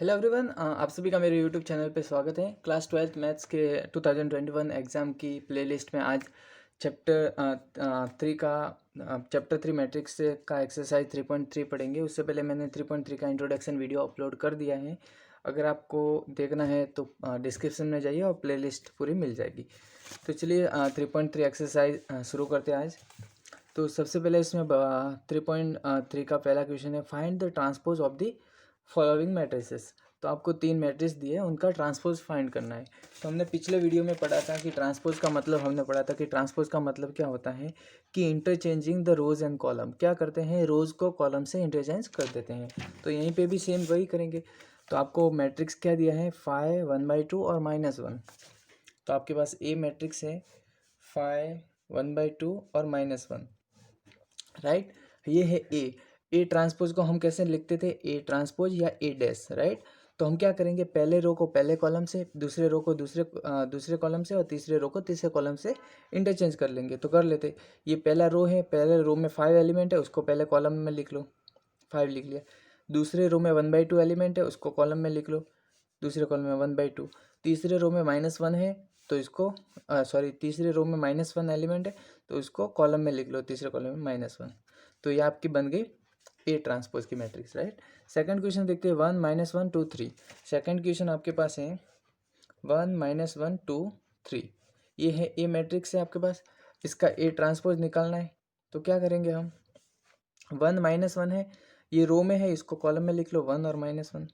Hello everyone, आप सभी का मेरे यूट्यूब चैनल पे स्वागत है। क्लास 12th मैथ्स के 2021 एग्ज़ाम की प्लेलिस्ट में आज चैप्टर 3 मैट्रिक्स का एक्सरसाइज 3.3 पढ़ेंगे। उससे पहले मैंने 3.3 का इंट्रोडक्शन वीडियो अपलोड कर दिया है। अगर आपको देखना है तो डिस्क्रिप्शन में जाइए और प्लेलिस्ट पूरी मिल जाएगी। तो चलिए 3.3 एक्सरसाइज शुरू करते हैं आज। तो सबसे पहले इसमें 3.3 का पहला क्वेश्चन है, find the transpose of the following matrices. तो आपको 3 मैट्रिक्स दिए हैं, उनका ट्रांसपोज फाइंड करना है। तो हमने पिछले वीडियो में पढ़ा था कि ट्रांसपोज का मतलब क्या होता है कि interchanging the rows and column. क्या करते हैं, रोज को कॉलम से इंटरचेंज कर देते हैं। तो यहीं पे भी सेम वही करेंगे। तो आपको मैट्रिक्स क्या दिया है, 5, 1/2 और -1। तो आपके पास ए मैट्रिक्स है 5, 1/2 और -1, राइट। ये है ए ट्रांसपोज को हम कैसे लिखते थे, ए ट्रांसपोज या ए डैश, राइट। तो हम क्या करेंगे, पहले रो को पहले कॉलम से, दूसरे रो को दूसरे कॉलम से और तीसरे रो को तीसरे कॉलम से इंटरचेंज कर लेंगे। तो कर लेते, ये पहला रो है, पहले रो में 5 एलिमेंट है, उसको पहले कॉलम में लिख लो, 5 लिख लिया। दूसरे रो में 1/2 एलिमेंट है, उसको कॉलम में लिख लो, दूसरे कॉलम में 1/2। तीसरे रो में -1 है, तो इसको तीसरे रो में -1 एलिमेंट है, तो इसको कॉलम में लिख लो, तीसरे कॉलम में -1। तो ये आपकी बन गई ए ट्रांसपोज की मैट्रिक्स, राइट। सेकंड क्वेश्चन देखते हैं, 1 -1 2 3। सेकंड क्वेश्चन आपके पास है 1 -1 2 3। ये है ए मैट्रिक्स है आपके पास, इसका ए ट्रांसपोज निकालना है। तो क्या करेंगे हम, 1 -1 है, ये रो में है, इसको कॉलम में लिख लो 1 और -1।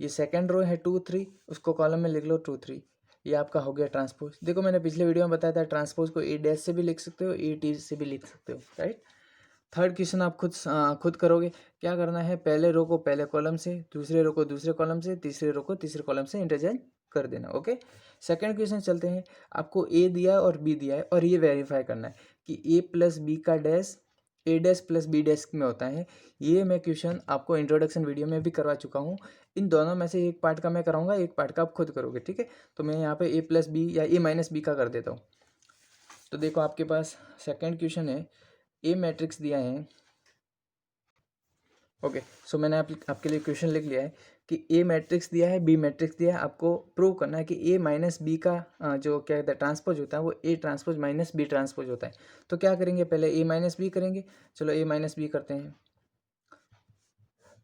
ये सेकंड रो है 2 3, उसको कॉलम में लिख लो 2 3। ये आपका हो गया ट्रांसपोज। देखो मैंने पिछले वीडियो में बताया था, ट्रांसपोज को ए डैश से भी लिख सकते हो, ए टी से भी लिख सकते हो, राइट। थर्ड क्वेश्चन आप खुद करोगे। क्या करना है, पहले रो को पहले कॉलम से, दूसरे रो को दूसरे कॉलम से, तीसरे रो को तीसरे कॉलम से इंटरचेंज कर देना, ओके। सेकंड क्वेश्चन चलते हैं। आपको ए दिया है और बी दिया है, और ये वेरीफाई करना है कि ए प्लस बी का डैश ए डैश प्लस बी डैश में होता है। ये मैं क्वेश्चन आपको इंट्रोडक्शन वीडियो में भी करवा चुका हूँ। इन दोनों में से एक पार्ट का मैं कराऊंगा, एक पार्ट का आप खुद करोगे, ठीक है। तो मैं यहाँ पे ए प्लस बी या ए माइनस बी का कर देता हूँ। तो देखो आपके पास सेकंड क्वेश्चन है, ए मैट्रिक्स दिया है, ओके। सो मैंने आपके लिए क्वेश्चन लिख लिया है कि ए मैट्रिक्स दिया है, बी मैट्रिक्स दिया है। आपको प्रूव करना है कि ए माइनस बी का जो क्या कहते हैं ट्रांसपोज होता है, वो A transpose minus B transpose होता है। तो क्या करेंगे, पहले ए माइनस बी करेंगे। चलो ए माइनस बी करते हैं।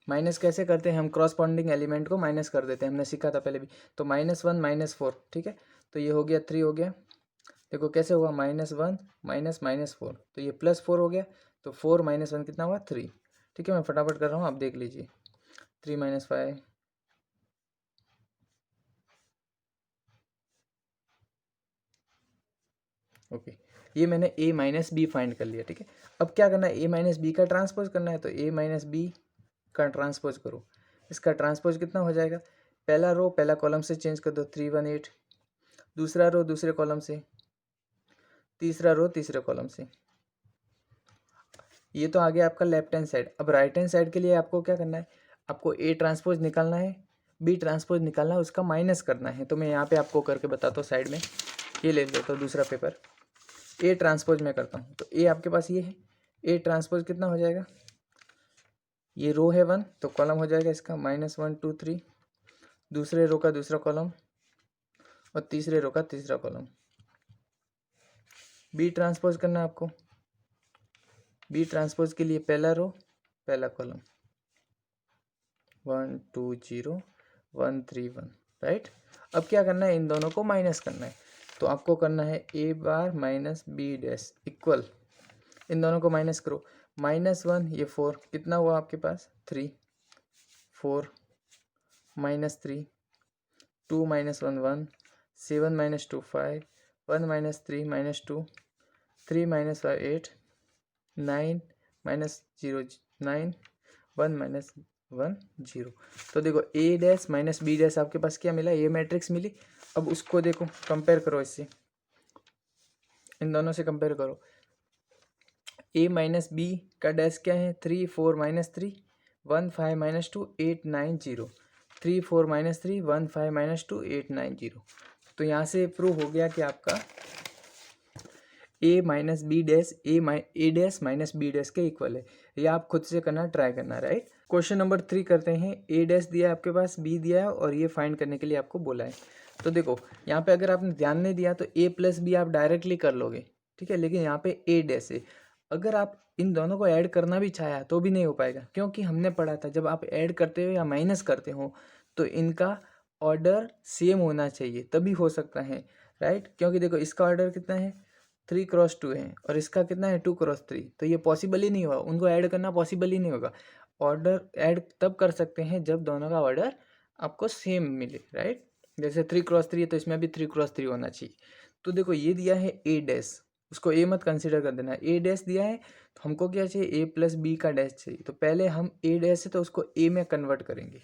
माइनस कैसे करते हैं, हम क्रॉसपॉन्डिंग एलिमेंट को माइनस कर देते हैं, हमने सीखा था पहले भी। तो -1 -4, ठीक है। तो ये हो गया 3 हो गया। देखो कैसे हुआ, -1 माइनस -4, तो ये +4 हो गया। तो 4 -1 कितना हुआ, 3। ठीक है, मैं फटाफट कर रहा हूँ, आप देख लीजिए। 3 - 5, ओके। ये मैंने a माइनस बी फाइंड कर लिया, ठीक है। अब क्या करना है, a माइनस बी का ट्रांसपोज करना है। तो a माइनस बी का ट्रांसपोज करो। इसका ट्रांसपोज कितना हो जाएगा, पहला रो पहला कॉलम से चेंज कर दो, 3 1 8। दूसरा रो दूसरे कॉलम से, तीसरा रो तीसरे कॉलम से। ये तो आ गया आपका लेफ्ट हैंड साइड। अब राइट हैंड साइड के लिए आपको क्या करना है, आपको ए ट्रांसपोज निकालना है, बी ट्रांसपोज निकालना है, उसका माइनस करना है। तो मैं यहाँ पे आपको करके बताता हूँ साइड में। ये ले लेता हूँ दूसरा पेपर, ए ट्रांसपोज मैं करता हूँ। तो ए आपके पास ये है, ए ट्रांसपोज कितना हो जाएगा, ये रो है 1, तो कॉलम हो जाएगा इसका -1 2 3, दूसरे रो का दूसरा कॉलम और तीसरे रो का तीसरा कॉलम। बी ट्रांसपोज करना है आपको। बी ट्रांसपोज के लिए पहला रो पहला कॉलम, 1 2 0 1 3 1, राइट। अब क्या करना है, इन दोनों को माइनस करना है। तो आपको करना है ए बार माइनस बी डैश इक्वल, इन दोनों को माइनस करो। -1 ये 4, कितना हुआ आपके पास 3, 4 -3, 2 -1 1, 7 -2 5, 1 -3 -2, 3 -5 8, 9 -0 9, 1 -1 0। तो देखो ए डैश माइनस बी डैश आपके पास क्या मिला, ये मैट्रिक्स मिली। अब उसको देखो कंपेयर करो इससे, इन दोनों से कंपेयर करो। ए माइनस बी का डैश क्या है, 3 4 -3 1 5 -2 8 9 0, 3 4 -3 1 5 -2 8 9 0। तो यहाँ से प्रूव हो गया कि आपका ए माइनस बी डैश ए डैश माइनस बी डैश के इक्वल है। ये आप खुद से करना, ट्राई करना, राइट। क्वेश्चन नंबर 3 करते हैं। ए डैश दिया है आपके पास, बी दिया है और ये फाइंड करने के लिए आपको बोला है। तो देखो यहाँ पे अगर आपने ध्यान नहीं दिया तो ए प्लस बी आप डायरेक्टली कर लोगे, ठीक है, लेकिन यहाँ पे ए डैश है। अगर आप इन दोनों को ऐड करना भी चाहा तो भी नहीं हो पाएगा, क्योंकि हमने पढ़ा था जब आप ऐड करते हो या माइनस करते हो तो इनका ऑर्डर सेम होना चाहिए, तभी हो सकता है, राइट। क्योंकि देखो इसका ऑर्डर कितना है, 3x2 है और इसका कितना है 2x3, तो ये पॉसिबल ही नहीं होगा, उनको ऐड करना पॉसिबल ही नहीं होगा। ऑर्डर ऐड तब कर सकते हैं जब दोनों का ऑर्डर आपको सेम मिले, राइट। जैसे 3x3 है तो इसमें भी 3x3 होना चाहिए। तो देखो ये दिया है ए डैश, उसको ए मत कंसिडर कर देना, ए डैश दिया है तो हमको क्या चाहिए, ए प्लस बी का डैश चाहिए। तो पहले हम ए डैश है तो उसको ए में कन्वर्ट करेंगे।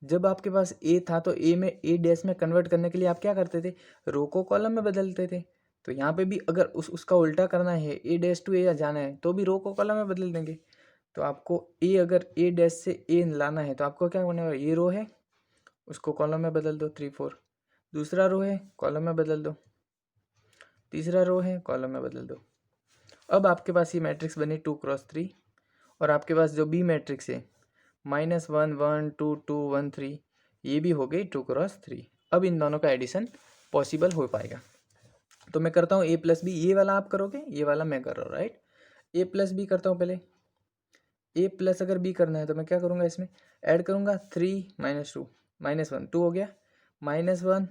जब आपके पास ए था तो ए में, ए डैश में कन्वर्ट करने के लिए आप क्या करते थे, रो को कॉलम में बदलते थे। तो यहाँ पे भी अगर उसका उल्टा करना है, ए डैश टू ए जाना है तो भी रो को कॉलम में बदल देंगे। तो आपको ए, अगर ए डैश से ए लाना है तो आपको क्या करना है, ये रो है उसको कॉलम में बदल दो 3 4, दूसरा रो है कॉलम में बदल दो, तीसरा रो है कॉलम में बदल दो। अब आपके पास ये मैट्रिक्स बनी 2x3 और आपके पास जो बी मैट्रिक्स है -1 1 2 2 1 3, ये भी हो गई 2x3। अब इन दोनों का एडिशन पॉसिबल हो पाएगा। तो मैं करता हूँ ए प्लस बी, ये वाला आप करोगे, ये वाला मैं कर रहा हूँ, राइट। ए प्लस बी करता हूँ पहले। ए प्लस अगर बी करना है तो मैं क्या करूँगा, इसमें ऐड करूँगा 3 -2 -1 2 हो गया, -1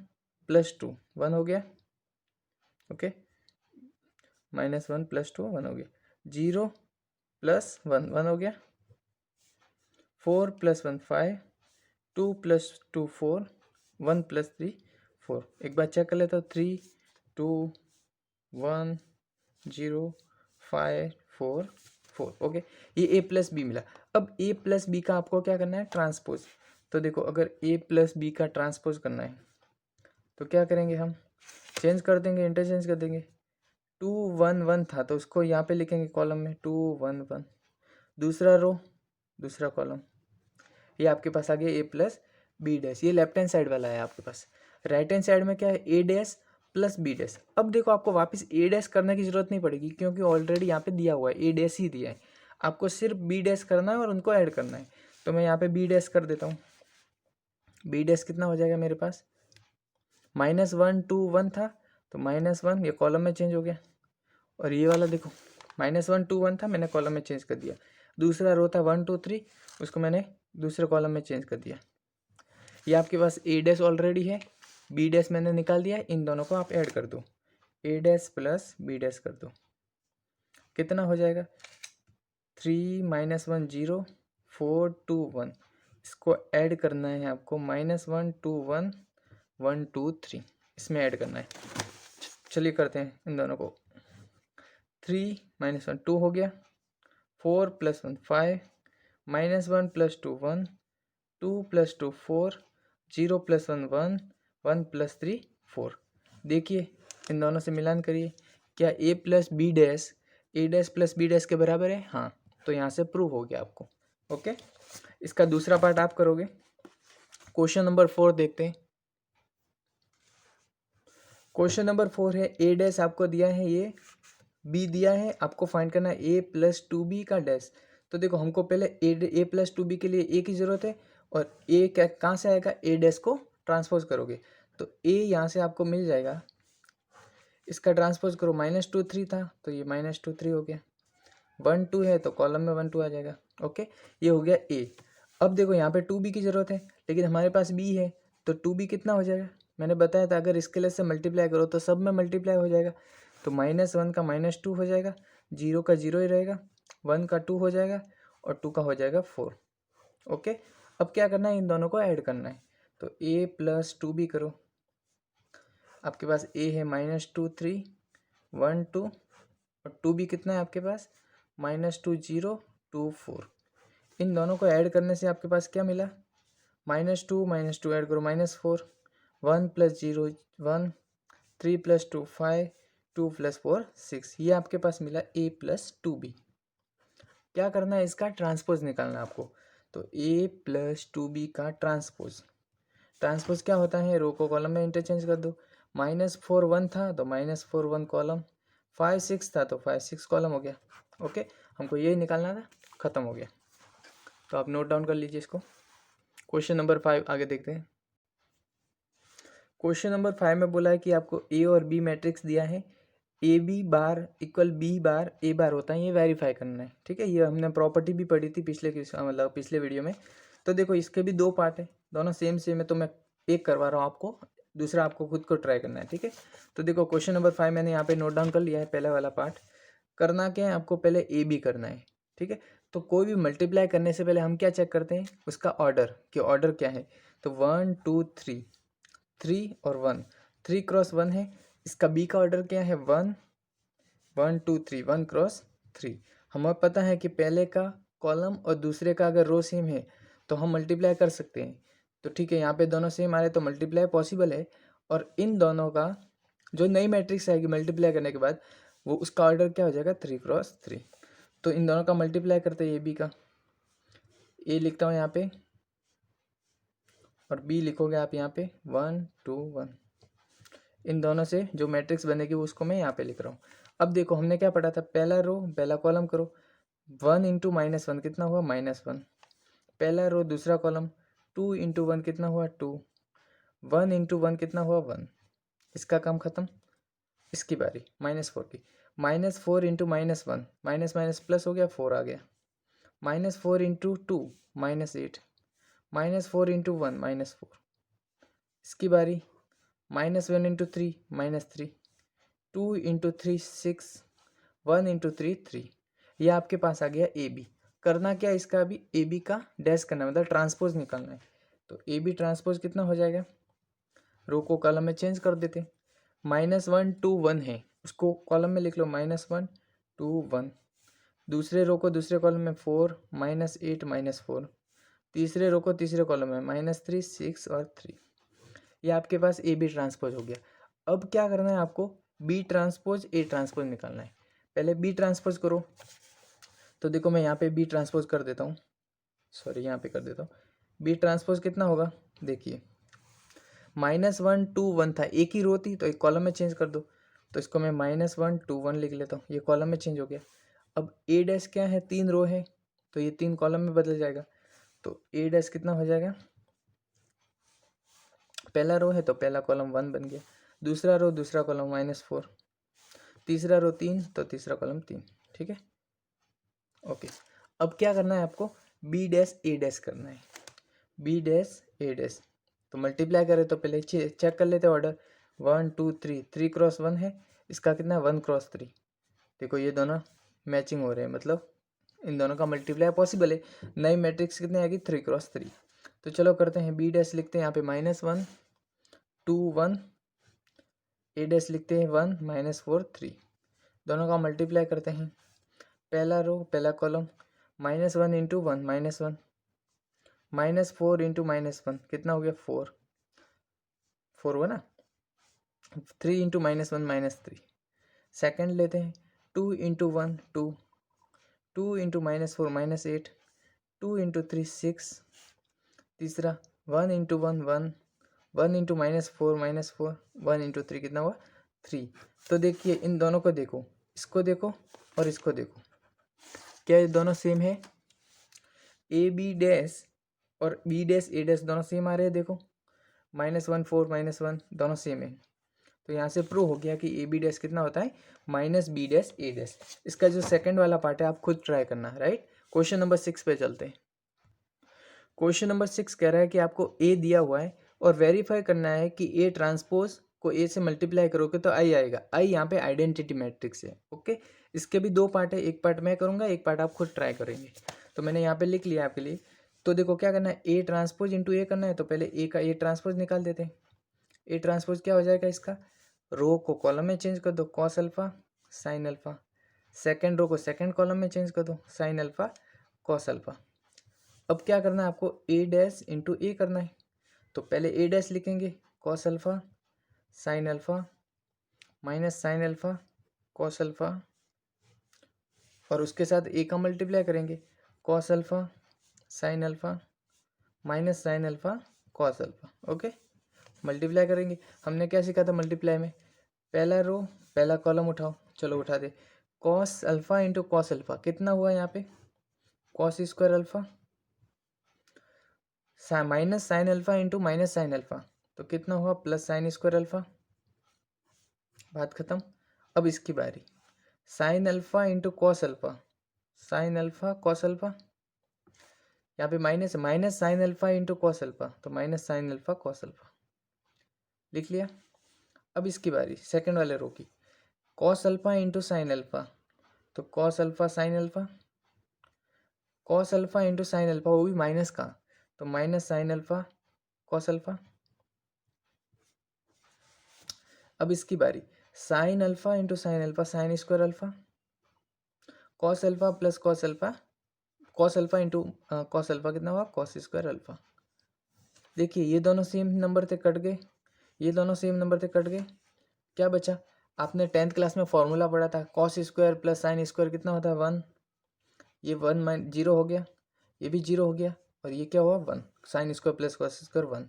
+ 2 1 हो गया, ओके, -1 + 2 1 हो गया, 0 + 1 1 हो गया, 4 + 1 5, 2 + 2 4, 1 + 3 4। एक बार चेक कर लेता हूँ, 3 2 1 0 5 4 4, ओके। ये ए प्लस बी मिला। अब ए प्लस बी का आपको क्या करना है, ट्रांसपोज। तो देखो अगर ए प्लस बी का ट्रांसपोज करना है तो क्या करेंगे, हम चेंज कर देंगे, इंटरचेंज कर देंगे। 2 1 1 था तो उसको यहाँ पे लिखेंगे कॉलम में 2 1 1, दूसरा रो दूसरा कॉलम, ये आपके पास आ गया ए प्लस बी डैश। ये लेफ्ट हैंड साइड वाला है आपके पास। राइट हैंड साइड में क्या है, ए डैश प्लस बी डैश। अब देखो आपको वापस ए डैश करने की जरूरत नहीं पड़ेगी, क्योंकि ऑलरेडी यहाँ पे दिया हुआ है, ए डैश ही दिया है। आपको सिर्फ बी डैश करना है और उनको ऐड करना है। तो मैं यहाँ पे बी डैश कर देता हूँ। बी डैश कितना हो जाएगा मेरे पास, -1 2 1 था तो -1 ये कॉलम में चेंज हो गया, और ये वाला देखो -1 2 1 था, मैंने कॉलम में चेंज कर दिया। दूसरा रो था 1 2 3, उसको मैंने दूसरे कॉलम में चेंज कर दिया। ये आपके पास ए डैश ऑलरेडी है, बी डैश मैंने निकाल दिया, इन दोनों को आप ऐड कर दो, ए डैश प्लस बी डैश कर दो, कितना हो जाएगा, 3 -1 0 4 2 1। इसको ऐड करना है आपको, -1 2 1 1 2 3, इसमें ऐड करना है। चलिए करते हैं इन दोनों को। 3 -1 2 हो गया, 4 + 1 5, -1 + 2 1, 2 + 2 4, 0 + 1 1, 1 + 3 4। देखिए इन दोनों से मिलान करिए, क्या ए प्लस बी डैश ए डैश प्लस बी डैश के बराबर है, हाँ। तो यहाँ से प्रूव हो गया आपको, ओके। इसका दूसरा पार्ट आप करोगे। क्वेश्चन नंबर 4 देखते हैं। क्वेश्चन नंबर 4 है, ए डैश आपको दिया है, ये बी दिया है, आपको फाइंड करना है ए प्लस 2b का डैश। तो देखो हमको पहले ए प्लस 2b के लिए ए की ज़रूरत है, और ए क्या कहाँ से आएगा, ए डैश को ट्रांसपोज करोगे तो ए यहाँ से आपको मिल जाएगा। इसका ट्रांसपोज करो, -2 3 था तो ये -2 3 हो गया, 1 2 है तो कॉलम में 1 2 आ जाएगा, ओके। ये हो गया ए। अब देखो यहाँ पे 2b की ज़रूरत है, लेकिन हमारे पास b है, तो 2b कितना हो जाएगा, मैंने बताया था अगर स्केलर से मल्टीप्लाई करो तो सब में मल्टीप्लाई हो जाएगा। तो -1 का -2 हो जाएगा, 0 का 0 ही रहेगा, 1 का 2 हो जाएगा, और 2 का हो जाएगा 4, ओके। अब क्या करना है, इन दोनों को ऐड करना है। तो a प्लस 2b करो, आपके पास a है -2 3 1 2, और 2b कितना है आपके पास, -2 0 2 4। इन दोनों को ऐड करने से आपके पास क्या मिला, -2 ऐड करो -4, 1 + 0 1, 3 + 2 5, 2 + 4 6। ये आपके पास मिला a प्लस 2b। क्या करना है, इसका ट्रांसपोज निकालना है आपको। तो a प्लस 2b का ट्रांसपोज, ट्रांसपोज क्या होता है, रो को कॉलम में इंटरचेंज कर दो। -4 1 था तो -4 1 कॉलम, 5 6 था तो 5 6 कॉलम हो गया, ओके। हमको यही निकालना था, ख़त्म हो गया। तो आप नोट डाउन कर लीजिए इसको। क्वेश्चन नंबर 5 आगे देखते हैं। क्वेश्चन नंबर 5 में बोला है कि आपको ए और बी मैट्रिक्स दिया है, A B bar equal B bar A bar होता है, ये वेरीफाई करना है। ठीक है, ये हमने प्रॉपर्टी भी पढ़ी थी पिछले वीडियो में। तो देखो इसके भी दो पार्ट है, दोनों सेम है, तो मैं एक करवा रहा हूँ आपको, दूसरा आपको खुद को ट्राई करना है। ठीक है, तो देखो क्वेश्चन नंबर 5 मैंने यहाँ पे नोट डाउन कर लिया है। पहला वाला पार्ट करना क्या है, आपको पहले ए बी करना है। ठीक है, तो कोई भी मल्टीप्लाई करने से पहले हम क्या चेक करते हैं, उसका ऑर्डर, कि ऑर्डर क्या है। तो 1 2 3, 3 और 1, 3 क्रॉस 1 है। इसका बी का ऑर्डर क्या है, 1 1 2 3, 1 क्रॉस 3। हमें पता है कि पहले का कॉलम और दूसरे का अगर रो सेम है तो हम मल्टीप्लाई कर सकते हैं। तो ठीक है, यहाँ पे दोनों सेम आ रहे तो मल्टीप्लाई पॉसिबल है। और इन दोनों का जो नई मैट्रिक्स आएगी मल्टीप्लाई करने के बाद, वो उसका ऑर्डर क्या हो जाएगा, 3 क्रॉस 3। तो इन दोनों का मल्टीप्लाई करते हैं, ए बी का, ए लिखता हूँ यहाँ पे और बी लिखोगे आप यहाँ पे 1 2 1। इन दोनों से जो मैट्रिक्स बनेगी उसको मैं यहाँ पे लिख रहा हूँ। अब देखो हमने क्या पढ़ा था, पहला रो पहला कॉलम करो, 1 इंटू -1 कितना हुआ, -1। पहला रो दूसरा कॉलम, 2 इंटू 1 कितना हुआ, 2। 1 इंटू 1 कितना हुआ, 1। इसका काम खत्म। इसकी बारी -4 की, -4 इंटू -1, माइनस माइनस प्लस हो गया, 4 आ गया। -4 इंटू 2 -8, -4 इंटू 1 -4। इसकी बारी -1 इंटू 3 -3, 2 इंटू 3 6, 1 इंटू 3 3। यह आपके पास आ गया ए बी। करना क्या इसका, अभी ए बी का डैश करना है, मतलब ट्रांसपोज निकालना है। तो ए बी ट्रांसपोज कितना हो जाएगा, रो को कॉलम में चेंज कर देते। -1 2 1 है, उसको कॉलम में लिख लो, -1 2 1। दूसरे रो को दूसरे कॉलम में 4 -8 -4। तीसरे रो को तीसरे कॉलम में -3 6 और 3। ये आपके पास ए बी ट्रांसपोज हो गया। अब क्या करना है आपको, बी ट्रांसपोज ए ट्रांसपोज निकालना है। पहले बी ट्रांसपोज करो। तो देखो मैं यहाँ पे बी ट्रांसपोज कर देता हूँ, सॉरी यहाँ पे कर देता हूँ। बी ट्रांसपोज कितना होगा, देखिए -1 2 1 था, एक ही रो थी तो एक कॉलम में चेंज कर दो। तो इसको मैं -1 2 1 लिख लेता हूँ, ये कॉलम में चेंज हो गया। अब ए डैश क्या है, 3 रो है तो ये 3 कॉलम में बदल जाएगा। तो ए डैश कितना हो जाएगा, पहला रो है तो पहला कॉलम 1 बन गया, दूसरा रो दूसरा कॉलम -4, तीसरा रो 3 तो तीसरा कॉलम 3। ठीक है, ओके। अब क्या करना है आपको, बी डैश ए डैश करना है, बी डैश ए डैश। तो मल्टीप्लाई करें तो पहले चेक कर लेते हैं ऑर्डर, 1 2 3, 3 क्रॉस 1 है, इसका कितना है 1 क्रॉस 3। देखो ये दोनों मैचिंग हो रहे हैं, मतलब इन दोनों का मल्टीप्लाई पॉसिबल है। नई मैट्रिक्स कितनी आएगी, 3 क्रॉस 3। तो चलो करते हैं, बी डैश लिखते हैं यहाँ पे -1 2 1, ए डैश लिखते हैं 1 -4 3। दोनों का मल्टीप्लाई करते हैं, पहला रो पहला कॉलम, -1 इंटू 1 -1, -4 इंटू -1 कितना हो गया, 4 4 हुआ ना, 3 इंटू -1 -3। सेकेंड लेते हैं, 2 इंटू 1 2, 2 इंटू -4 -8, 2 इंटू 3 6। तीसरा 1 इंटू 1 1, 1 इंटू -4 -4, 1 इंटू 3 कितना हुआ, 3। तो देखिए इन दोनों को देखो, इसको देखो और इसको देखो, क्या ये दोनों सेम है, ए बी डैश और बी डैश ए डैश दोनों सेम आ रहे हैं। देखो -1 4 -1 दोनों सेम है। तो यहाँ से प्रूव हो गया कि ए बी डैश कितना होता है, -b डैश ए डैश। इसका जो सेकंड वाला पार्ट है आप खुद ट्राई करना, राइट। क्वेश्चन नंबर 6 पे चलते हैं। क्वेश्चन नंबर 6 कह रहा है कि आपको ए दिया हुआ है और वेरीफाई करना है कि ए ट्रांसपोज को ए से मल्टीप्लाई करोगे तो आई आएगा। आई यहाँ पे आइडेंटिटी मैट्रिक्स है, ओके। इसके भी दो पार्ट है, एक पार्ट मैं करूँगा, एक पार्ट आप खुद ट्राई करेंगे। तो मैंने यहाँ पे लिख लिया आपके लिए। तो देखो क्या करना है, ए ट्रांसपोज इंटू ए करना है, तो पहले ए का ए ट्रांसपोज निकाल देते हैं। ए ट्रांसपोज क्या हो जाएगा इसका, रो को कॉलम में चेंज कर दो, cos alpha sine alpha. Second row को सेकेंड कॉलम में चेंज कर दो, साइन अल्फा कॉस अल्फा। अब क्या करना है आपको, ए डैश इंटू ए करना है। तो पहले ए डैश लिखेंगे, cos alpha sine alpha minus sine alpha cos alpha, और उसके साथ ए का मल्टीप्लाई करेंगे, cos alpha sine alpha minus sine alpha cos alpha, okay. Multiply करेंगे, हमने क्या सीखा था मल्टीप्लाई में, पहला रो पहला कॉलम उठाओ, चलो उठा दे। Cos alpha into cos alpha कितना हुआ यहाँ पे, cos square alpha minus sine alpha into minus sine alpha, तो कितना हुआ प्लस साइन स्क्वायर अल्फा, बात खत्म। अब इसकी बारी, sine alpha into cos alpha, sine alpha cos alpha, यहाँ पे minus minus sine alpha into cos alpha, तो minus sine alpha cos alpha लिख लिया। अब इसकी बारी सेकंड वाले रो की, cos alpha into sine alpha, तो cos alpha sine alpha, cos alpha into sine alpha, वो भी माइनस का, तो minus sine alpha cos alpha. अब इसकी बारी, sine alpha into sine alpha, sine square alpha, cos alpha plus cos alpha, cos alpha into cos alpha कितना हुआ cos square alpha. देखिए ये दोनों सेम नंबर से कट गए, ये दोनों सेम नंबर से कट गए, क्या बचा, आपने 10th क्लास में फॉर्मूला पढ़ा था, cos square plus sine square कितना होता है 1, ये 1 जीरो हो गया, ये भी जीरो हो गया, और ये क्या हुआ 1, sine square plus cos square 1।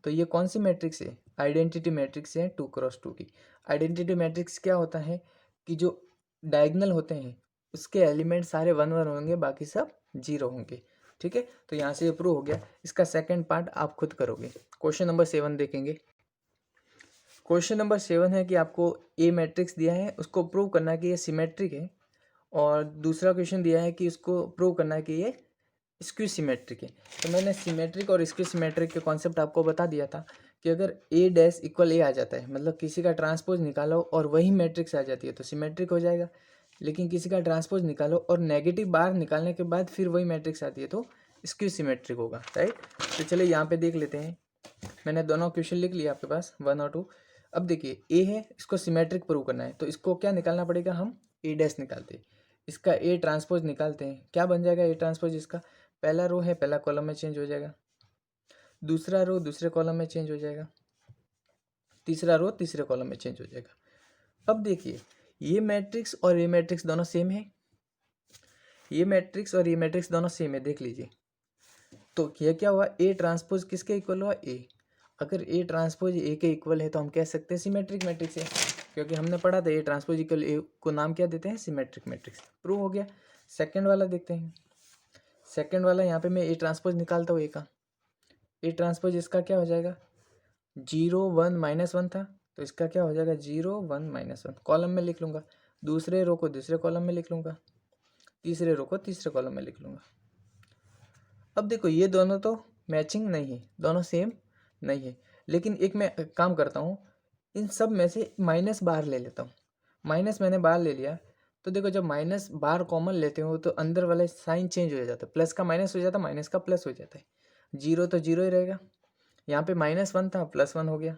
तो ये कौन सी मैट्रिक्स है, आइडेंटिटी मैट्रिक्स है 2x2 की। आइडेंटिटी मैट्रिक्स क्या होता है कि जो डायगोनल होते हैं उसके एलिमेंट सारे 1 1 होंगे, बाकी सब 0 होंगे, ठीक है। तो यहाँ से प्रूव हो गया। इसका सेकंड पार्ट आप खुद करोगे। क्वेश्चन नंबर 7 देखेंगे। क्वेश्चन नंबर 7 है कि आपको ए मैट्रिक्स दिया है, उसको प्रूव करना है कि ये सिमेट्रिक है, और दूसरा क्वेश्चन दिया है कि इसको प्रूव करना है कि ये स्क्यू सिमेट्रिक है। तो मैंने सिमेट्रिक और स्क्यू सिमेट्रिक के कॉन्सेप्ट आपको बता दिया था कि अगर ए डैश इक्वल ए आ जाता है, मतलब किसी का ट्रांसपोज निकालो और वही मैट्रिक्स आ जाती है तो सिमेट्रिक हो जाएगा, लेकिन किसी का ट्रांसपोज निकालो और नेगेटिव बार निकालने के बाद फिर वही मैट्रिक्स आती है तो स्क्यू सिमेट्रिक होगा, राइट। तो चलिए यहाँ पे देख लेते हैं। मैंने दोनों क्वेश्चन लिख लिया आपके पास 1 और 2। अब देखिए ए है, इसको सिमेट्रिक प्रूव करना है, तो इसको क्या निकालना पड़ेगा, हम ए डैश निकालते हैं, इसका ए ट्रांसपोज निकालते हैं, क्या बन जाएगा ए ट्रांसपोज, इसका पहला रो है पहला कॉलम में चेंज हो जाएगा, दूसरा रो दूसरे कॉलम में चेंज हो जाएगा, तीसरा रो तीसरे कॉलम में चेंज हो जाएगा। अब देखिए ये मैट्रिक्स और ये मैट्रिक्स दोनों सेम है, ये मैट्रिक्स और ये मैट्रिक्स दोनों सेम है, देख लीजिए। तो ये क्या हुआ, ए ट्रांसपोज किसके इक्वल हुआ, ए। अगर ए ट्रांसपोज ए के इक्वल है तो हम कह सकते हैं सिमेट्रिक मैट्रिक्स है, क्योंकि हमने पढ़ा था ए ट्रांसपोज इक्वल ए को नाम क्या देते हैं, सिमेट्रिक मैट्रिक्स। प्रूव हो गया। सेकंड वाला देखते हैं। सेकंड वाला यहाँ पे मैं ए ट्रांसपोज निकालता हूँ ए का, ए ट्रांसपोज इसका क्या हो जाएगा 0 1 -1 था, तो इसका क्या हो जाएगा 0 1 -1, कॉलम में लिख लूँगा, दूसरे रो को दूसरे कॉलम में लिख लूँगा, तीसरे रो को तीसरे कॉलम में लिख लूँगा। अब देखो ये दोनों तो मैचिंग नहीं है, दोनों सेम नहीं है, लेकिन एक मैं काम करता हूँ, इन सब में से माइनस बाहर ले लेता हूँ। माइनस मैंने बाहर ले लिया, तो देखो जब माइनस बाहर कॉमन लेते हो तो अंदर वाला साइन चेंज हो जाता है, प्लस का माइनस हो जाता है, माइनस का प्लस हो जाता है, जीरो तो जीरो ही रहेगा। यहाँ पे -1 था +1 हो गया,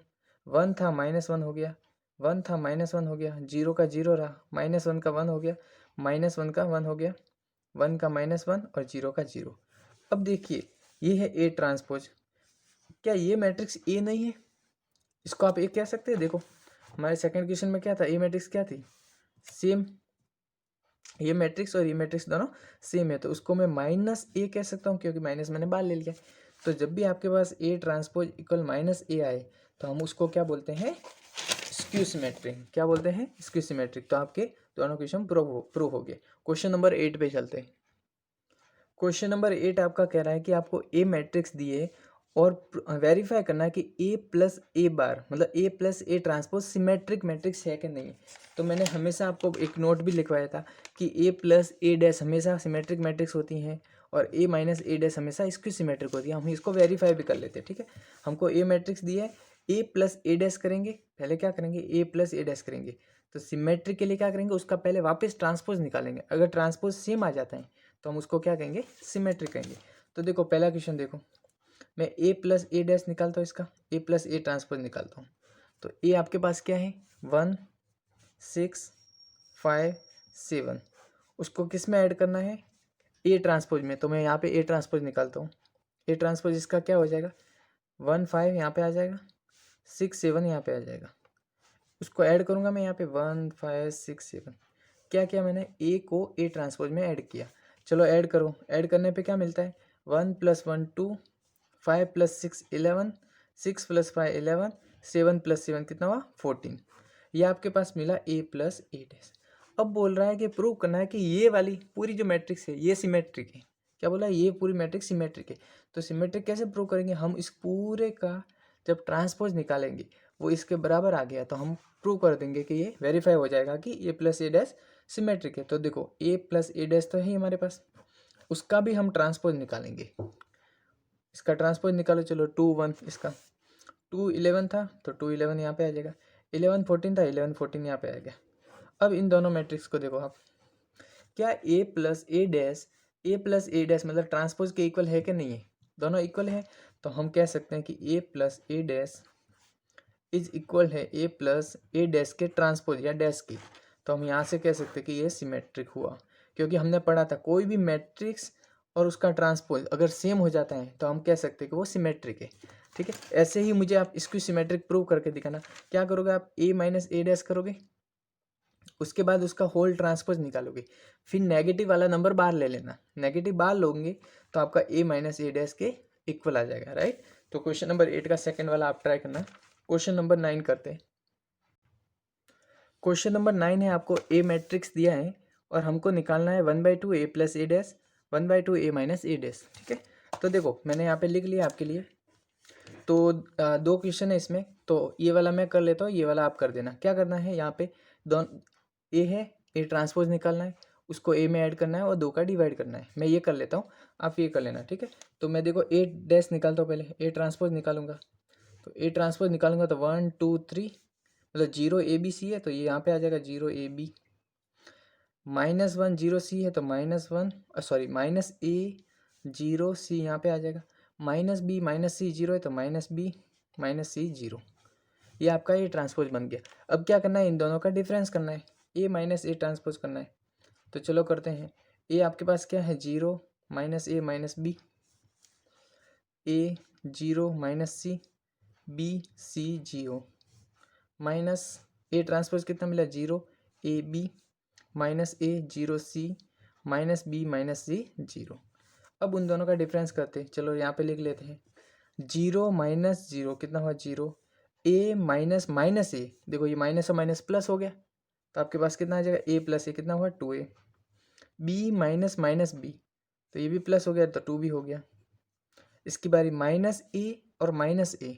1 था -1 हो गया, 1 था -1 हो गया, जीरो का जीरो रहा, -1 का 1 हो गया, -1 का 1 हो गया, 1 का -1 और जीरो का जीरो। अब देखिए ये है ए ट्रांसपोज, क्या ये मैट्रिक्स ए नहीं है, इसको आप ए कह सकते हैं। देखो हमारे सेकंड क्वेश्चन में क्या था, ए मैट्रिक्स क्या थी, सेम, ये मैट्रिक्स और ये मैट्रिक्स दोनों सेम है, तो उसको मैं -a कह सकता हूँ, क्योंकि माइनस मैंने बाहर ले लिया। तो जब भी आपके पास ए ट्रांसपोज इक्वल -a आए तो हम उसको क्या बोलते हैं, स्क्यू सिमेट्रिक। क्या बोलते हैं, स्क्यू सिमेट्रिक। तो आपके दोनों क्वेश्चन प्रूव हो गए। क्वेश्चन नंबर 8 पे चलते हैं। क्वेश्चन नंबर 8 आपका कह रहा है कि आपको ए मैट्रिक्स दिए और वेरीफाई करना है कि ए प्लस ए बार मतलब A plus A transpose symmetric matrix है कि नहीं। तो मैंने हमेशा आपको एक नोट भी लिखवाया था कि ए प्लस ए डैश हमेशा सिमेट्रिक मैट्रिक्स होती हैं और ए माइनस ए डैश हमेशा स्क्यू सिमेट्रिक होती है। हम इसको वेरीफाई भी कर लेते हैं, ठीक है। हमको ए मैट्रिक्स दिया है, ए प्लस ए डैश करेंगे, पहले क्या करेंगे ए प्लस ए डैश करेंगे, तो सिमेट्रिक के लिए क्या करेंगे, उसका पहले वापस ट्रांसपोज निकालेंगे। अगर ट्रांसपोज सेम आ जाता है तो हम उसको क्या कहेंगे, सिमेट्रिक कहेंगे। तो देखो पहला क्वेश्चन देखो, मैं ए प्लस ए डैश निकालता हूँ, इसका ए प्लस ए ट्रांसपोज निकालता हूँ। तो ए आपके पास क्या है 1 6 5 7, उसको किस में ऐड करना है, ए ट्रांसपोज में। तो मैं यहाँ पे ए ट्रांसपोज निकालता हूँ। ए ट्रांसपोज इसका क्या हो जाएगा 1 5 यहाँ पे आ जाएगा, 6 7 यहाँ पे आ जाएगा। उसको ऐड करूँगा मैं यहाँ पे 1 5 6 7, क्या किया मैंने, ए को ए ट्रांसपोज में ऐड किया। चलो ऐड करो, ऐड करने पे क्या मिलता है 1 + 1 2, 5 + 6 11, 6 + 5 11, 7 + 7 कितना हुआ 14। ये आपके पास मिला ए प्लस ए डैश। अब बोल रहा है कि प्रूव करना है कि ये वाली पूरी जो मैट्रिक्स है ये सिमेट्रिक है। क्या बोला, ये पूरी मैट्रिक्स सिमेट्रिक है। तो सिमेट्रिक कैसे प्रूव करेंगे, हम इस पूरे का जब ट्रांसपोज निकालेंगे वो इसके बराबर आ गया तो हम प्रूव कर देंगे कि ये वेरीफाई हो जाएगा कि A plus A dash symmetric है। तो देखो ए प्लस ए डैश तो है हमारे पास, उसका भी हम ट्रांसपोज निकालेंगे। इसका ट्रांसपोज निकालो, चलो 2 1, इसका 2 11 था तो 2 11 यहाँ पे आ जाएगा, 11 14 था 11 14 यहाँ पे आ गया। अब इन दोनों मैट्रिक्स को देखो आप, क्या ए प्लस ए डैश मतलब ट्रांसपोज के इक्वल है कि नहीं है, दोनों इक्वल है। तो हम कह सकते हैं कि A plus A dash is equal है ए प्लस ए डैश के ट्रांसपोज या डैश की। तो हम यहाँ से कह सकते हैं कि ये सिमेट्रिक हुआ, क्योंकि हमने पढ़ा था कोई भी मैट्रिक्स और उसका ट्रांसपोज अगर सेम हो जाता है तो हम कह सकते हैं कि वो सिमेट्रिक है। ठीक है, ऐसे ही मुझे आप इसको सिमेट्रिक प्रूव करके दिखाना। क्या करोगे आप, ए माइनस ए डैश करोगे, उसके बाद उसका होल ट्रांसपोज निकालोगे, फिर नेगेटिव वाला नंबर बाहर ले लेना, नेगेटिव बाहर लोगे तो आपका ए माइनस ए डैश के इक्वल आ जाएगा, राइट। तो क्वेश्चन नंबर 8 का सेकंड वाला आप ट्राई करना। क्वेश्चन नंबर 9 करते हैं। क्वेश्चन नंबर 9 है, आपको ए मैट्रिक्स दिया है और हमको निकालना है 1/2 A plus A dash 1/2 A minus A dash. ठीक है, तो देखो मैंने यहाँ पे लिख लिया आपके लिए। तो दो क्वेश्चन है इसमें, तो ये वाला मैं कर लेता हूँ, ये वाला आप कर देना। क्या करना है, यहाँ पे दोनों ए है, ए ट्रांसपोज निकालना है, उसको ए में ऐड करना है और 2 का डिवाइड करना है। मैं ये कर लेता हूँ, आप ये कर लेना। ठीक है, तो मैं देखो ए डैश निकालता हूँ, पहले ए ट्रांसपोज निकालूंगा। तो ए ट्रांसपोज निकालूंगा तो 1 2 3 मतलब 0 ए बी सी है तो ये यहाँ पे आ जाएगा 0 ए बी, -1 0 सी है तो -1 सॉरी माइनस ए 0 सी यहाँ पे आ जाएगा, माइनस बी माइनस सी 0 है तो माइनस बी माइनस सी 0। ये आपका ये ट्रांसपोज बन गया। अब क्या करना है, इन दोनों का डिफरेंस करना है, ए माइनस ए ट्रांसपोज करना है। तो चलो करते हैं। ए आपके पास क्या है, 0 minus A minus B, A 0 minus C, B C 0 minus A transpose कितना मिला, 0 A B minus A 0 C minus B minus C 0। अब उन दोनों का डिफरेंस करते हैं, चलो यहाँ पे लिख लेते हैं। 0 माइनस 0 कितना हुआ, 0 ए माइनस माइनस ए, देखो ये माइनस और माइनस प्लस हो गया तो आपके पास कितना आ जाएगा, ए प्लस ए कितना हुआ 2a, B minus minus B तो ये भी प्लस हो गया तो 2b हो गया। इसकी बारी माइनस ए और माइनस ए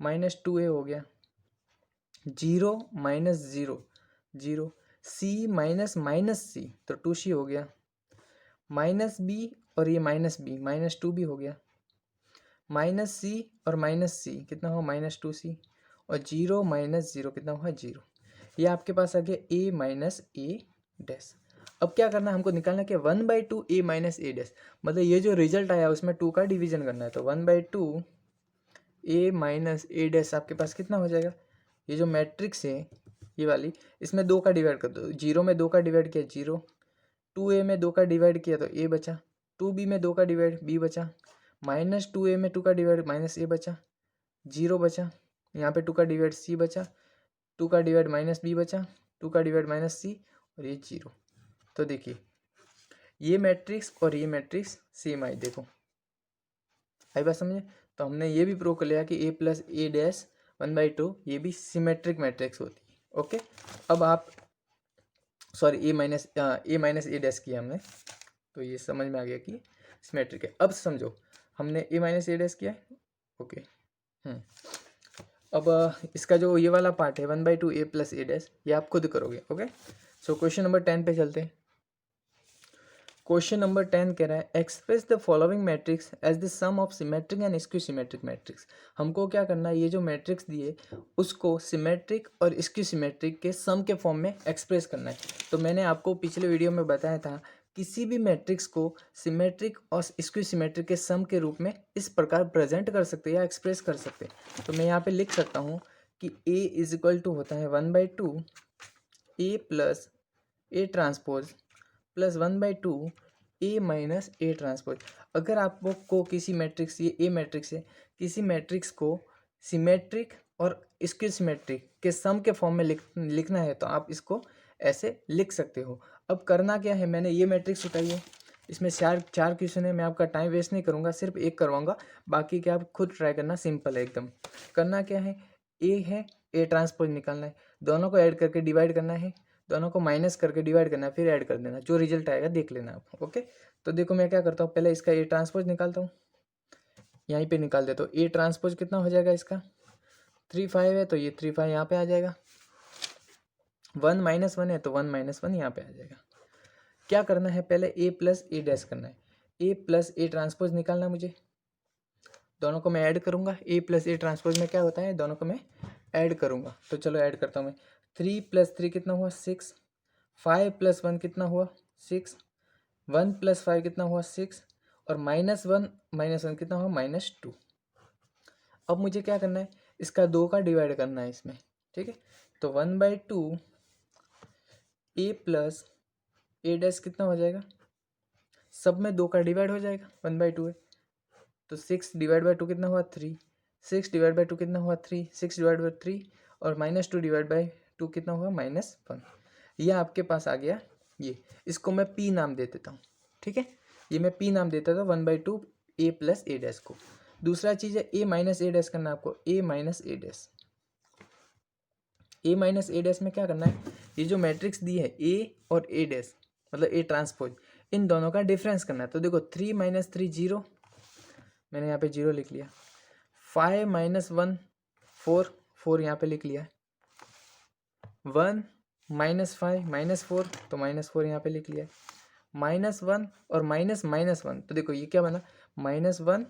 -2a हो गया, 0 minus 0 0 C minus minus C तो 2c हो गया, माइनस बी और ये माइनस बी -2b हो गया, माइनस सी और माइनस सी कितना हुआ -2c और 0 माइनस 0 कितना हुआ 0। ये आपके पास आ गया ए माइनस ए डैश। अब क्या करना है, हमको निकालना क्या, 1/2 ए माइनस ए डैश मतलब ये जो रिजल्ट आया उसमें 2 का डिवीजन करना है। तो 1/2 ए माइनस ए डैश आपके पास कितना हो जाएगा, ये जो मैट्रिक्स है ये वाली, इसमें 2 का डिवाइड कर दो, 0 में 2 का डिवाइड किया 0, 2a में 2 का डिवाइड किया तो a बचा, 2b में 2 का डिवाइड b बचा, -2a में 2 का डिवाइड माइनस a बचा, 0 बचा, यहाँ पे 2 का डिवाइड c बचा, 2 का डिवाइड माइनस b बचा, 2 का डिवाइड माइनस c और ये 0। तो देखिए ये मैट्रिक्स और ये मैट्रिक्स सेम आई, देखो आई बात समझे। तो हमने ये भी प्रूव कर लिया कि a प्लस ए डैश 1/2 ये भी सिमेट्रिक मैट्रिक्स होती है। ओके, अब आप सॉरी ए माइनस ए डैश किया हमने, तो ये समझ में आ गया कि सिमेट्रिक है। अब समझो हमने ए माइनस ए डैश किया है। ओके, अब इसका जो ये वाला पार्ट है 1/2 ए प्लस ए डैश ये आप खुद करोगे। ओके, सो क्वेश्चन नंबर 10 पे चलते हैं। क्वेश्चन नंबर 10 कह रहा है express the following matrix as the sum of symmetric and skew symmetric matrix. हमको क्या करना है, ये जो मैट्रिक्स दिए उसको सिमेट्रिक और स्क्यू सिमेट्रिक के सम के फॉर्म में एक्सप्रेस करना है। तो मैंने आपको पिछले वीडियो में बताया था किसी भी मैट्रिक्स को सिमेट्रिक और स्क्यू सिमेट्रिक के सम के रूप में इस प्रकार प्रेजेंट कर सकते हैं या एक्सप्रेस कर सकते हैं। तो मैं यहाँ पे लिख सकता हूँ कि a इज इक्वल टू होता है 1/2 A plus A transpose plus 1/2 A minus A transpose. अगर आपको किसी मैट्रिक्स, ये ए मैट्रिक्स है, किसी मैट्रिक्स को सिमेट्रिक और स्क्यू सिमेट्रिक के सम के फॉर्म में लिखना है तो आप इसको ऐसे लिख सकते हो। अब करना क्या है, मैंने ये मैट्रिक्स उठाई है, इसमें चार क्वेश्चन है, मैं आपका टाइम वेस्ट नहीं करूँगा, सिर्फ एक करवाऊँगा, बाकी क्या आप खुद ट्राई करना, सिंपल है एकदम। करना क्या है, ए ट्रांसपोज निकालना है, दोनों को ऐड करके डिवाइड करना है दोनों को माइनस करके डिवाइड करना है, फिर ऐड कर देना, जो रिजल्ट आएगा देख लेना आप। ओके, तो देखो मैं क्या करता हूँ, पहले इसका ए ट्रांसपोज निकालता हूँ, यहीं पे निकाल देता हूँ। ए ट्रांसपोज कितना हो जाएगा इसका, 3 5 है तो ये 3 5 यहाँ पे आ जाएगा। 1 - 1 है तो 1 - 1 यहाँ पे आ जाएगा। क्या करना है, पहले ए प्लस ए डैश करना है, ए प्लस ए ट्रांसपोज निकालना है मुझे। दोनों को मैं ऐड करूँगा, ए प्लस ए ट्रांसपोज में क्या होता है, दोनों को मैं ऐड करूँगा। तो चलो ऐड करता हूँ मैं। 3 + 3 कितना हुआ 6, 5 + 1 कितना हुआ 6, 1 + 5 कितना हुआ 6, और -1 कितना हुआ -2। अब मुझे क्या करना है, इसका 2 का डिवाइड करना है इसमें, ठीक है। तो 1/2 ए प्लस ए डैश कितना हो जाएगा, सब में 2 का डिवाइड हो जाएगा, 1/2 है तो 6/2 कितना हुआ 3, 6/2 कितना हुआ 3, 6/3, और -2/2 कितना हुआ -1। यह आपके पास आ गया ये। इसको मैं P नाम दे देता हूँ, ठीक है। ये मैं P नाम देता था 1/2 ए प्लस ए डैश को। दूसरा चीज़ है ए माइनस ए डैश करना है आपको, ए माइनस ए डैश। ए माइनस ए डैश में क्या करना है, ये जो मैट्रिक्स दी है ए और ए डैश मतलब ए ट्रांसपोज, इन दोनों का डिफरेंस करना है। तो देखो 3 - 3 0, मैंने यहाँ पे 0 लिख लिया। 5 - 1 4, 4 यहाँ पे लिख लिया। 1 - 5 - 4, तो -4 यहाँ पे लिख लिया। -1 और -1, तो देखो ये क्या बना, -1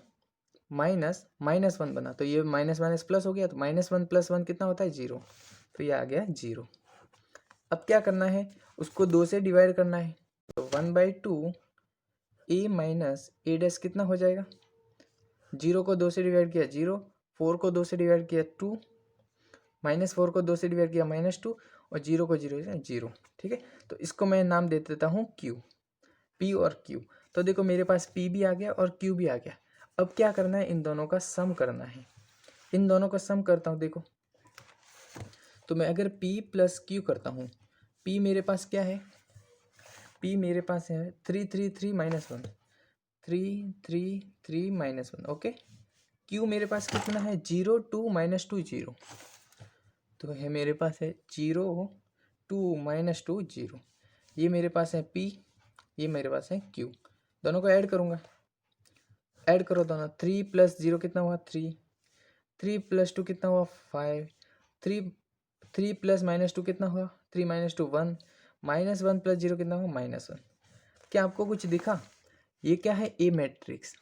-1 बना, तो ये माइनस माइनस प्लस हो गया, तो -1 + 1 कितना होता है 0, तो ये आ गया 0। अब क्या करना है, उसको 2 से डिवाइड करना है, तो 1/2 ए माइनस ए डैश कितना हो जाएगा, 0 को 2 से डिवाइड किया 0, 4 को 2 से डिवाइड किया 2, -4 को 2 से डिवाइड किया -2, और 0 को 0 से 0, ठीक है। तो इसको मैं नाम दे देता हूँ Q, P और Q। तो देखो मेरे पास P भी आ गया और Q भी आ गया। अब क्या करना है, इन दोनों का सम करना है। इन दोनों का सम करता हूँ, देखो तो मैं अगर P + Q करता हूँ, P मेरे पास क्या है, P मेरे पास है 3 3 3 -1, 3 3 3 -1, ओके। Q मेरे पास कितना है 0 2 -2 0, तो है मेरे पास है 0 2 -2 0। ये मेरे पास है P, ये मेरे पास है Q। दोनों को ऐड करूँगा, ऐड करो दोनों। 3 + 0 कितना हुआ 3, 3 + 2 कितना हुआ 5, 3 3 + -2 कितना हुआ 3 - 2 1, -1 + 0 कितना हुआ -1। क्या आपको कुछ दिखा, ये क्या है ए मैट्रिक्स,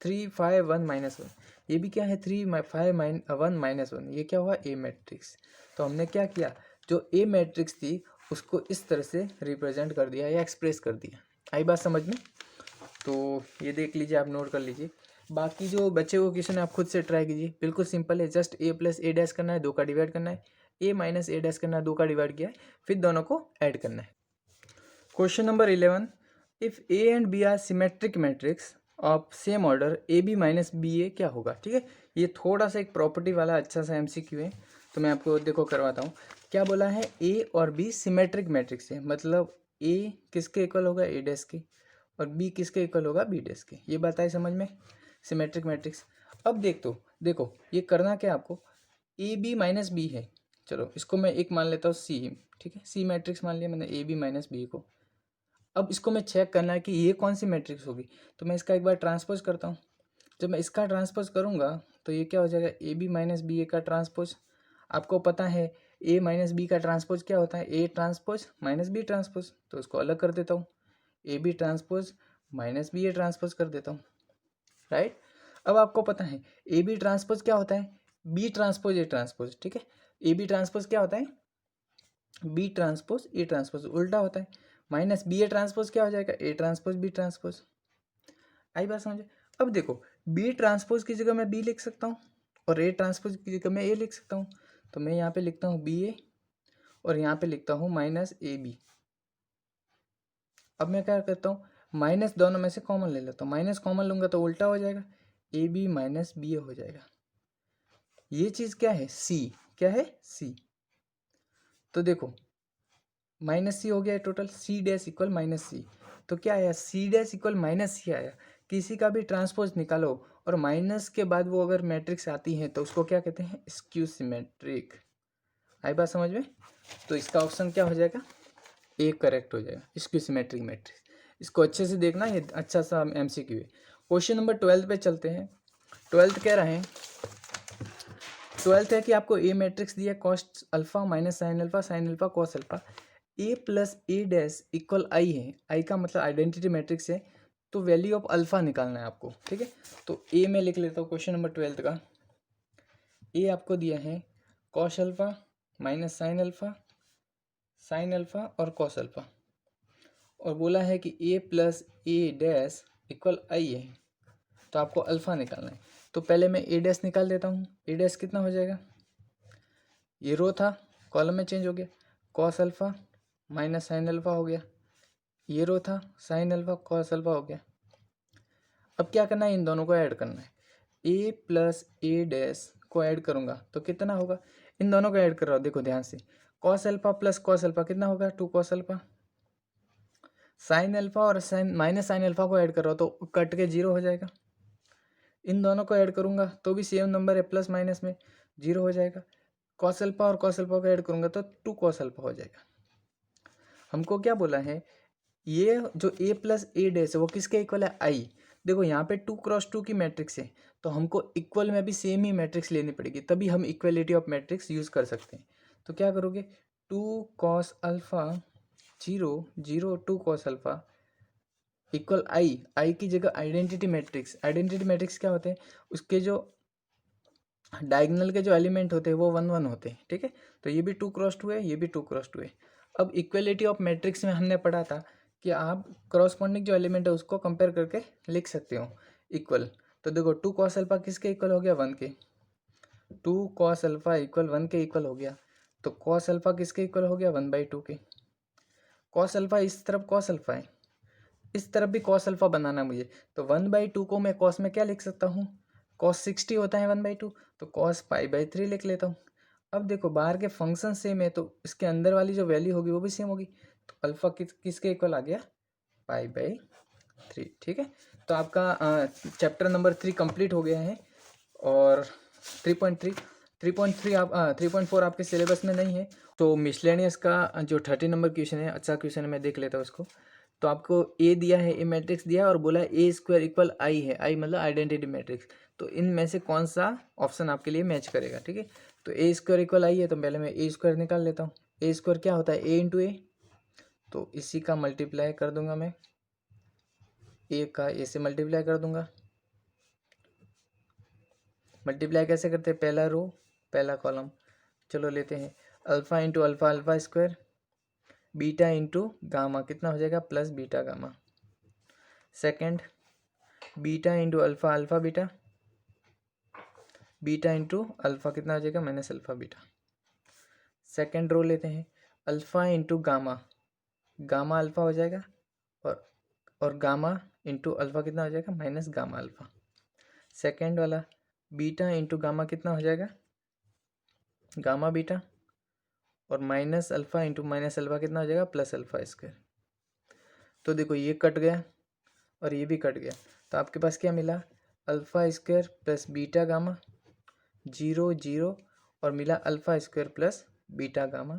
3 5 1 -1। ये भी क्या है 3 5 1 -1, ये क्या हुआ ए मैट्रिक्स। तो हमने क्या किया, जो ए मैट्रिक्स थी उसको इस तरह से रिप्रेजेंट कर दिया या एक्सप्रेस कर दिया। आई बात समझ में, तो ये देख लीजिए, आप नोट कर लीजिए। बाकी जो बच्चे को क्वेश्चन है आप खुद से ट्राई कीजिए, बिल्कुल सिंपल है। Just a plus A dash करना है, 2 का डिवाइड करना है, ए माइनस ए डैश करना है, 2 का डिवाइड किया है, फिर दोनों को ऐड करना है। Question number 11, if A and B are symmetric matrix of same order A B minus B A क्या होगा। ठीक है, ये थोड़ा सा एक प्रॉपर्टी वाला अच्छा सा एमसीक्यू है, तो मैं आपको देखो करवाता हूँ। क्या बोला है, ए और बी सिमेट्रिक मैट्रिक्स है, मतलब ए किसके इक्वल होगा ए डैश के, और बी किसके इक्वल होगा बी डैश के। ये बात आई समझ में, सिमेट्रिक मैट्रिक्स। अब देखो ये करना क्या आपको, ए बी माइनस बी है, चलो इसको मैं एक मान लेता हूँ सी, ठीक है, सी मैट्रिक्स मान लिया मैंने ए बी माइनस बी को। अब इसको मैं चेक करना है कि ये कौन सी मैट्रिक्स होगी, तो मैं इसका एक बार ट्रांसपोज करता हूँ। जब मैं इसका ट्रांसपोज करूँगा तो ये क्या हो जाएगा, A B minus B A का ट्रांसपोज। आपको पता है ए माइनस बी का ट्रांसपोज क्या होता है, A transpose minus B transpose, तो उसको अलग कर देता हूँ, A B transpose minus B A transpose कर देता हूँ, राइट। अब आपको पता है ए बी ट्रांसपोज क्या होता है, बी ट्रांसपोज ए ट्रांसपोज, ठीक है। ए बी ट्रांसपोज क्या होता है, बी ट्रांसपोज ए ट्रांसपोज, उल्टा होता है। माइनस बी ए ट्रांसपोज क्या हो जाएगा, ए ट्रांसपोज बी ट्रांसपोज। आई बात समझे। अब देखो बी ट्रांसपोज की जगह मैं बी लिख सकता हूँ, और ए ट्रांसपोज की जगह मैं ए लिख सकता हूँ। तो मैं यहाँ पे लिखता हूँ बी ए, और यहाँ पे लिखता हूँ माइनस ए बी। अब मैं क्या करता हूँ, माइनस दोनों में से कॉमन ले लेता हूँ, माइनस कॉमन लूँगा तो उल्टा हो जाएगा, ए बी माइनस बी ए हो जाएगा। ये चीज़ क्या है, सी, क्या है सी। तो देखो माइनस सी हो गया total, C dash equal minus C. तो क्या आया, C dash equal minus C आया। किसी का भी ट्रांसपोज निकालो और माइनस के बाद वो अगर मैट्रिक्स आती है तो उसको क्या कहते हैं, स्क्यू सिमेट्रिक। आई बात समझ में? तो इसका ऑप्शन क्या हो जाएगा, ए करेक्ट हो जाएगा, स्क्यू सिमेट्रिक मैट्रिक्स। इसको अच्छे से देखना, ये अच्छा सा एमसीक्यू है। क्वेश्चन नंबर 12 पे चलते हैं। 12 कह रहे हैं, 12 है कि आपको ए मैट्रिक्स दिया cos alpha minus sine alpha cos alpha, A plus A dash equal I है। आई का मतलब आइडेंटिटी मैट्रिक्स है, तो वैल्यू ऑफ अल्फा निकालना है आपको, ठीक है। तो ए में लिख लेता हूँ क्वेश्चन नंबर 12 का। ए आपको दिया है cos alpha minus sine alpha और कॉस अल्फा, और बोला है कि A plus A dash equal I है, तो आपको अल्फा निकालना है। तो पहले मैं ए डैश निकाल देता हूँ। ए डैश कितना हो जाएगा, ये रो था, कॉलम में चेंज हो गया, cos alpha minus sine alpha हो गया, ये रो था, साइन अल्फा कॉस अल्फा हो गया। अब क्या करना है, इन दोनों को ऐड करना है। ए प्लस ए डैश को ऐड करूँगा तो कितना होगा, इन दोनों को ऐड कर रहा हूँ, देखो ध्यान से। Cos alpha plus cos alpha कितना होगा, 2 कॉस अल्फा। साइन अल्फा और साइन माइनस साइन अल्फा को ऐड कर रहा हूँ तो कट के 0 हो जाएगा। इन दोनों को ऐड करूँगा तो भी सेम नंबर है, प्लस माइनस में 0 हो जाएगा। कॉस अल्फा और कॉस अल्फा को ऐड करूँगा तो 2 कॉस अल्फा हो जाएगा। हमको क्या बोला है, ये जो ए प्लस ए डैश है वो किसके इक्वल है, आई। देखो यहाँ पे 2 क्रॉस 2 की मैट्रिक्स है, तो हमको इक्वल में भी सेम ही मैट्रिक्स लेनी पड़ेगी, तभी हम इक्वलिटी ऑफ मैट्रिक्स यूज़ कर सकते हैं। तो क्या करोगे, 2 cos alpha 0 0 2 cos alpha equal I की जगह आइडेंटिटी मैट्रिक्स क्या होते हैं, उसके जो डायगोनल के जो एलिमेंट होते हैं वो 1 1 होते हैं, ठीक है। तो ये भी 2 क्रॉस 2 है, ये भी 2 क्रॉस 2 है। अब इक्वलिटी ऑफ मैट्रिक्स में हमने पढ़ा था कि आप क्रॉसपोंडिंग जो एलिमेंट है उसको कंपेयर करके लिख सकते हो इक्वल। तो देखो 2 कॉस अल्फा किसके इक्वल हो गया, 1 के। 2 कॉस अल्फा इक्वल 1 के इक्वल हो गया, तो कॉस अल्फा किसके इक्वल हो गया, 1/2 के। कॉस अल्फा इस तरफ कॉस अल्फा है, इस तरफ भी कॉस अल्फा बनाना है मुझे, तो 1/2 को मैं कॉस में क्या लिख सकता हूँ, कॉस 60 होता है 1/2, तो कॉस पाई/3 लिख लेता हूँ। अब देखो बाहर के फंक्शन सेम है तो इसके अंदर वाली जो वैल्यू होगी वो भी सेम होगी, तो अल्फा किसके इक्वल आ गया, पाई/3, ठीक है। तो आपका चैप्टर नंबर 3 कंप्लीट हो गया है। और 3.3 आप 3.4 आपके सिलेबस में नहीं है, तो मिसलेनियस का जो 30 नंबर क्वेश्चन है, अच्छा क्वेश्चन है, मैं देख लेता हूँ उसको। तो आपको ए दिया है, ए मैट्रिक्स दिया है और बोला है ए स्क्वायर इक्वल आई है, आई मतलब आइडेंटिटी मैट्रिक्स। तो इनमें से कौन सा ऑप्शन आपके लिए मैच करेगा, ठीक है। तो ए स्क्वायर इक्वल आई है, तो पहले मैं ए स्क्वायर निकाल लेता हूँ। ए स्क्वायर क्या होता है, ए इंटू ए, तो इसी का मल्टीप्लाई कर दूंगा मैं, ए का ए से मल्टीप्लाई कर दूंगा। मल्टीप्लाई कैसे करते हैं, पहला रो पहला कॉलम, चलो लेते हैं। Alpha into alpha alpha square, beta into gamma कितना हो जाएगा, plus beta gamma. Second beta into alpha alpha beta, beta into alpha कितना हो जाएगा, minus alpha beta. Second row लेते हैं, alpha into gamma, gamma alpha हो जाएगा, और गामा इंटू अल्फ़ा कितना हो जाएगा, माइनस गामा अल्फ़ा। सेकंड वाला बीटा इंटू गामा कितना हो जाएगा, गामा बीटा, और minus alpha into minus alpha कितना हो जाएगा, प्लस अल्फ़ा स्क्वायर। तो देखो ये कट गया और ये भी कट गया, तो आपके पास क्या मिला, alpha square plus beta gamma 0 0, और मिला alpha square plus beta gamma,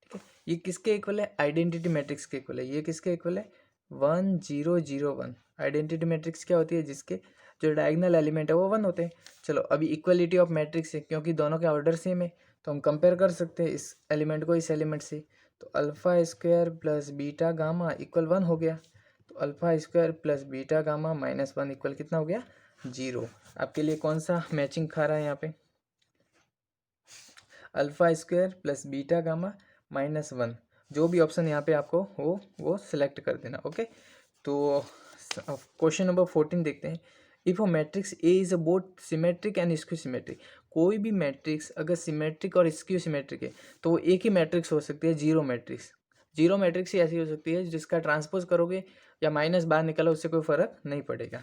ठीक है। ये किसके इक्वल है, आइडेंटिटी मैट्रिक्स के इक्वल है। ये किसके इक्वल है, 1 0 0 1। आइडेंटिटी मैट्रिक्स क्या होती है, जिसके जो डायगोनल एलिमेंट है वो 1 होते हैं। चलो अभी इक्वलिटी ऑफ मैट्रिक्स है, क्योंकि दोनों के ऑर्डर सेम है तो हम कंपेयर कर सकते हैं इस एलिमेंट को इस एलिमेंट से। तो alpha square plus beta gamma equal 1 हो गया, तो alpha square plus beta gamma minus 1 equal कितना हो गया, 0। आपके लिए कौन सा मैचिंग खा रहा है यहाँ पे, alpha square plus beta gamma minus 1, जो भी ऑप्शन यहाँ पे आपको हो वो सिलेक्ट कर देना, ओके। तो क्वेश्चन नंबर 14 देखते हैं। If a matrix A is a both symmetric and skew symmetric, कोई भी मैट्रिक्स अगर सिमेट्रिक और स्क्यू सिमेट्रिक है तो वो एक ही मैट्रिक्स हो सकती है, जीरो मैट्रिक्स। जीरो मैट्रिक्स ही ऐसी हो सकती है जिसका ट्रांसपोज करोगे या माइनस बाहर निकालो उससे कोई फर्क नहीं पड़ेगा।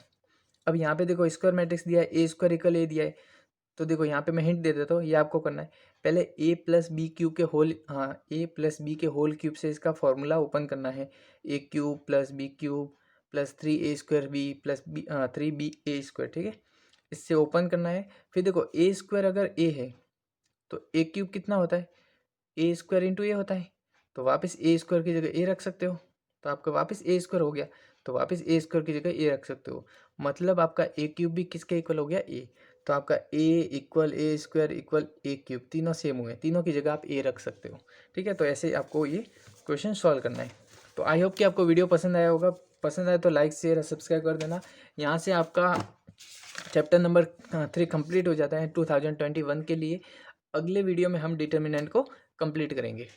अब यहाँ पे देखो स्क्वायर मैट्रिक्स दिया है, ए स्क्वायर इक्वल ए दिया है, तो देखो यहाँ पे मैं हिंट दे देता हूँ, ये आपको करना है। पहले ए प्लस बी क्यूब के होल, हाँ ए प्लस बी के होल क्यूब से इसका फॉर्मूला ओपन करना है, A cube plus B cube plus 3a² B plus B 3ba², ठीक है। इससे ओपन करना है। फिर देखो ए स्क्वायर अगर ए है तो ए क्यूब कितना होता है, ए स्क्वायर इंटू ए होता है, तो वापस ए स्क्वायर की जगह ए रख सकते हो, तो आपका वापस ए स्क्वायर हो गया, तो वापस ए स्क्वायर की जगह ए रख सकते हो, मतलब आपका ए क्यूब भी किसके इक्वल हो गया, ए। तो आपका ए इक्वल ए स्क्वायर इक्वल ए क्यूब, तीनों सेम हुए, तीनों की जगह आप ए रख सकते हो। ठीक है, तो ऐसे आपको ये क्वेश्चन सॉल्व करना है। तो आई होप कि आपको वीडियो पसंद आया होगा, पसंद आया तो लाइक शेयर सब्सक्राइब कर देना। यहाँ से आपका चैप्टर नंबर 3 कंप्लीट हो जाता है 2021 के लिए। अगले वीडियो में हम डिटर्मिनेंट को कंप्लीट करेंगे।